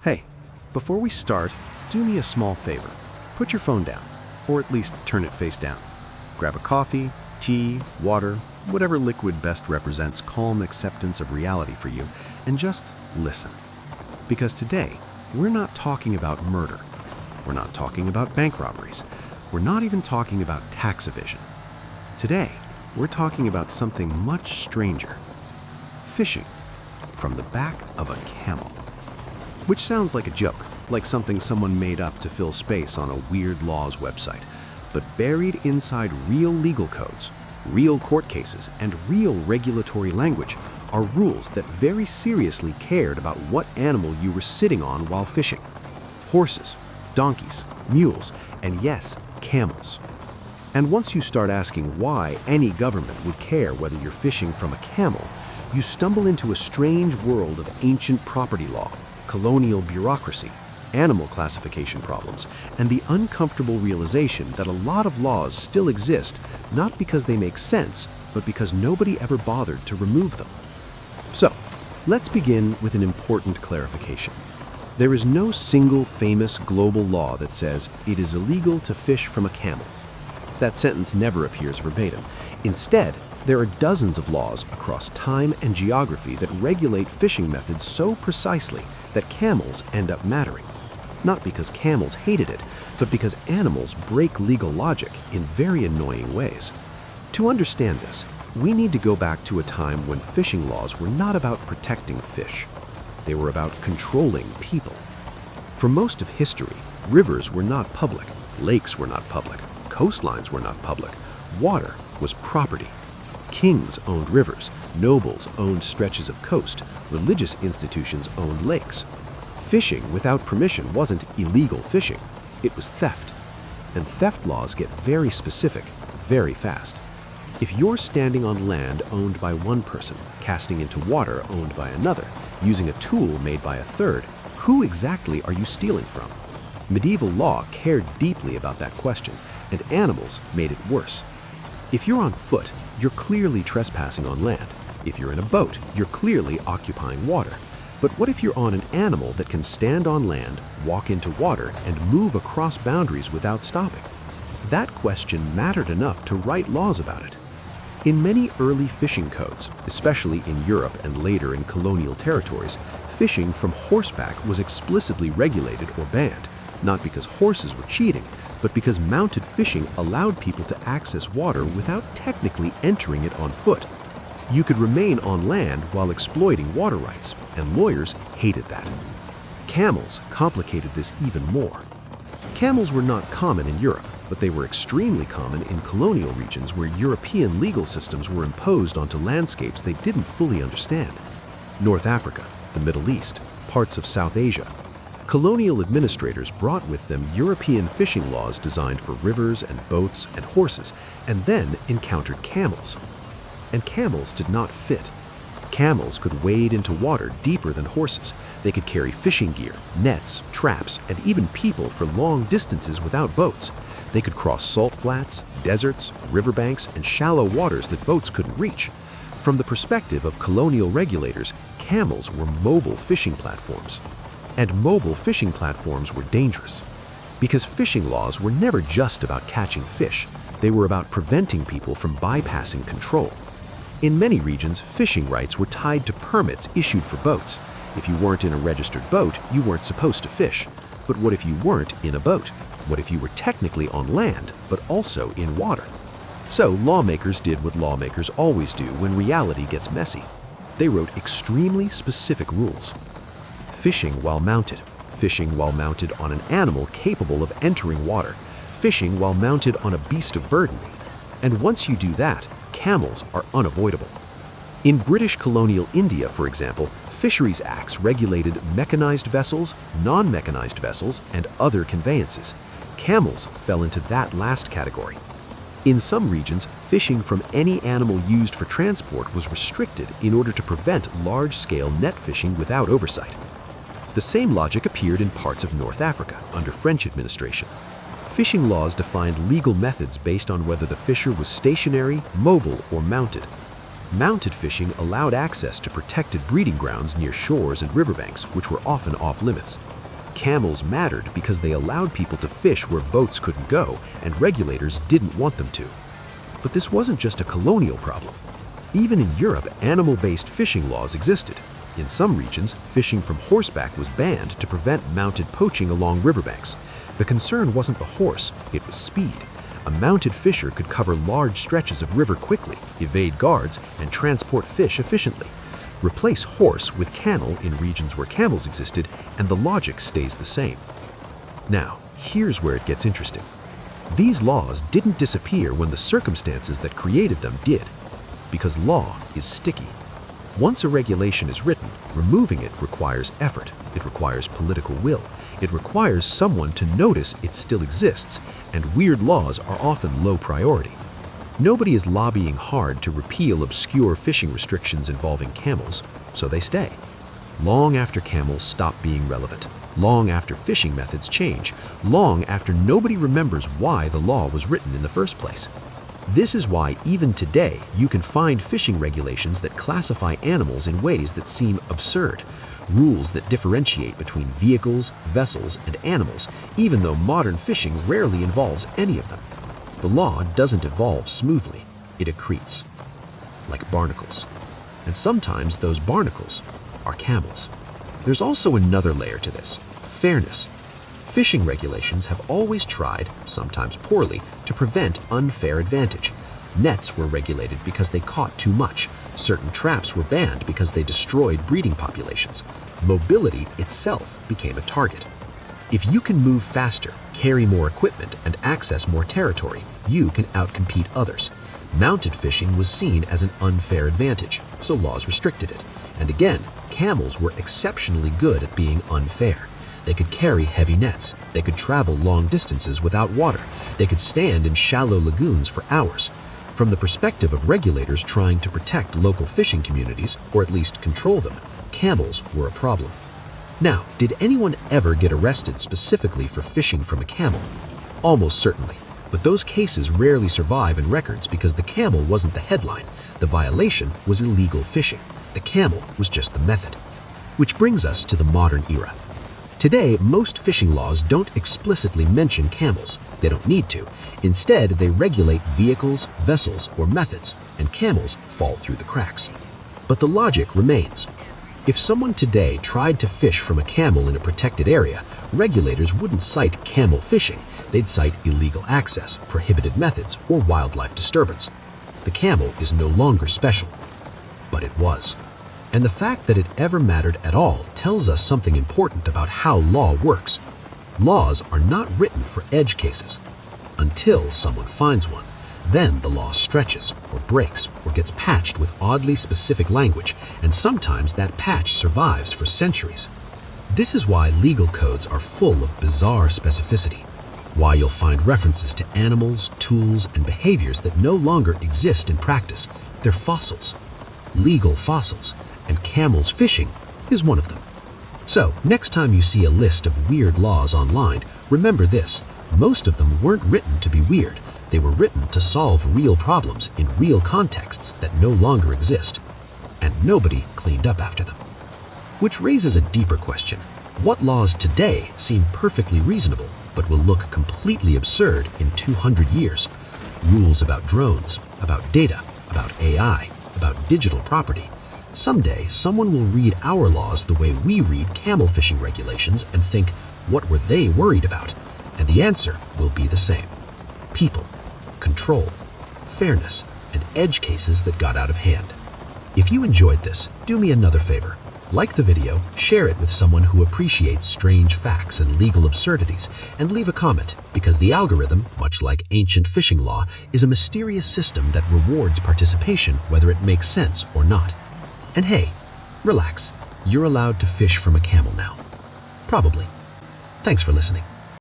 Hey, before we start, do me a small favor. Put your phone down, or at least turn it face down. Grab a coffee, tea, water, whatever liquid best represents calm acceptance of reality for you, and just listen. Because today, we're not talking about murder. We're not talking about bank robberies. We're not even talking about tax evasion. Today, we're talking about something much stranger. Fishing from the back of a camel. Which sounds like a joke, like something someone made up to fill space on a weird laws website. But buried inside real legal codes, real court cases, and real regulatory language are rules that very seriously cared about what animal you were sitting on while fishing. Horses, donkeys, mules, and yes, camels. And once you start asking why any government would care whether you're fishing from a camel, you stumble into a strange world of ancient property law, colonial bureaucracy, animal classification problems, and the uncomfortable realization that a lot of laws still exist not because they make sense, but because nobody ever bothered to remove them. So, let's begin with an important clarification. There is no single famous global law that says it is illegal to fish from a camel. That sentence never appears verbatim. Instead, there are dozens of laws across time and geography that regulate fishing methods so precisely that camels end up mattering. Not because camels hated it, but because animals break legal logic in very annoying ways. To understand this, we need to go back to a time when fishing laws were not about protecting fish. They were about controlling people. For most of history, rivers were not public, lakes were not public, coastlines were not public. Water was property. Kings owned rivers, nobles owned stretches of coast, religious institutions owned lakes. Fishing without permission wasn't illegal fishing, it was theft. And theft laws get very specific, very fast. If you're standing on land owned by one person, casting into water owned by another, using a tool made by a third, who exactly are you stealing from? Medieval law cared deeply about that question, and animals made it worse. If you're on foot, you're clearly trespassing on land. If you're in a boat, you're clearly occupying water. But what if you're on an animal that can stand on land, walk into water, and move across boundaries without stopping? That question mattered enough to write laws about it. In many early fishing codes, especially in Europe and later in colonial territories, fishing from horseback was explicitly regulated or banned, not because horses were cheating, but because mounted fishing allowed people to access water without technically entering it on foot. You could remain on land while exploiting water rights, and lawyers hated that. Camels complicated this even more. Camels were not common in Europe, but they were extremely common in colonial regions where European legal systems were imposed onto landscapes they didn't fully understand. North Africa, the Middle East, parts of South Asia. Colonial administrators brought with them European fishing laws designed for rivers and boats and horses, and then encountered camels. And camels did not fit. Camels could wade into water deeper than horses. They could carry fishing gear, nets, traps, and even people for long distances without boats. They could cross salt flats, deserts, riverbanks, and shallow waters that boats couldn't reach. From the perspective of colonial regulators, camels were mobile fishing platforms. And mobile fishing platforms were dangerous. Because fishing laws were never just about catching fish. They were about preventing people from bypassing control. In many regions, fishing rights were tied to permits issued for boats. If you weren't in a registered boat, you weren't supposed to fish. But what if you weren't in a boat? What if you were technically on land, but also in water? So lawmakers did what lawmakers always do when reality gets messy. They wrote extremely specific rules. Fishing while mounted. Fishing while mounted on an animal capable of entering water. Fishing while mounted on a beast of burden. And once you do that, camels are unavoidable. In British colonial India, for example, Fisheries Acts regulated mechanized vessels, non-mechanized vessels, and other conveyances. Camels fell into that last category. In some regions, fishing from any animal used for transport was restricted in order to prevent large-scale net fishing without oversight. The same logic appeared in parts of North Africa under French administration. Fishing laws defined legal methods based on whether the fisher was stationary, mobile, or mounted. Mounted fishing allowed access to protected breeding grounds near shores and riverbanks, which were often off-limits. Camels mattered because they allowed people to fish where boats couldn't go, and regulators didn't want them to. But this wasn't just a colonial problem. Even in Europe, animal-based fishing laws existed. In some regions, fishing from horseback was banned to prevent mounted poaching along riverbanks. The concern wasn't the horse, it was speed. A mounted fisher could cover large stretches of river quickly, evade guards, and transport fish efficiently. Replace horse with camel in regions where camels existed, and the logic stays the same. Now, here's where it gets interesting. These laws didn't disappear when the circumstances that created them did, because law is sticky. Once a regulation is written, removing it requires effort, it requires political will, it requires someone to notice it still exists, and weird laws are often low priority. Nobody is lobbying hard to repeal obscure fishing restrictions involving camels, so they stay. Long after camels stop being relevant, long after fishing methods change, long after nobody remembers why the law was written in the first place. This is why even today you can find fishing regulations that classify animals in ways that seem absurd, rules that differentiate between vehicles, vessels, and animals, even though modern fishing rarely involves any of them. The law doesn't evolve smoothly, it accretes, like barnacles. And sometimes those barnacles are camels. There's also another layer to this: fairness. Fishing regulations have always tried, sometimes poorly, to prevent unfair advantage. Nets were regulated because they caught too much. Certain traps were banned because they destroyed breeding populations. Mobility itself became a target. If you can move faster, carry more equipment, and access more territory, you can outcompete others. Mounted fishing was seen as an unfair advantage, so laws restricted it. And again, camels were exceptionally good at being unfair. They could carry heavy nets, they could travel long distances without water, they could stand in shallow lagoons for hours. From the perspective of regulators trying to protect local fishing communities, or at least control them, camels were a problem. Now, did anyone ever get arrested specifically for fishing from a camel? Almost certainly, but those cases rarely survive in records because the camel wasn't the headline. The violation was illegal fishing. The camel was just the method. Which brings us to the modern era. Today, most fishing laws don't explicitly mention camels. They don't need to. Instead, they regulate vehicles, vessels, or methods, and camels fall through the cracks. But the logic remains. If someone today tried to fish from a camel in a protected area, regulators wouldn't cite camel fishing. They'd cite illegal access, prohibited methods, or wildlife disturbance. The camel is no longer special, but it was. And the fact that it ever mattered at all tells us something important about how law works. Laws are not written for edge cases. Until someone finds one, then the law stretches, or breaks, or gets patched with oddly specific language, and sometimes that patch survives for centuries. This is why legal codes are full of bizarre specificity, why you'll find references to animals, tools, and behaviors that no longer exist in practice. They're fossils, legal fossils, and camels fishing is one of them. So, next time you see a list of weird laws online, remember this: most of them weren't written to be weird. They were written to solve real problems in real contexts that no longer exist, and nobody cleaned up after them. Which raises a deeper question. What laws today seem perfectly reasonable, but will look completely absurd in 200 years? Rules about drones, about data, about AI, about digital property. Someday, someone will read our laws the way we read camel fishing regulations and think, what were they worried about? And the answer will be the same. People, control, fairness, and edge cases that got out of hand. If you enjoyed this, do me another favor. Like the video, share it with someone who appreciates strange facts and legal absurdities, and leave a comment, because the algorithm, much like ancient fishing law, is a mysterious system that rewards participation whether it makes sense or not. And hey, relax. You're allowed to fish from a camel now. Probably. Thanks for listening.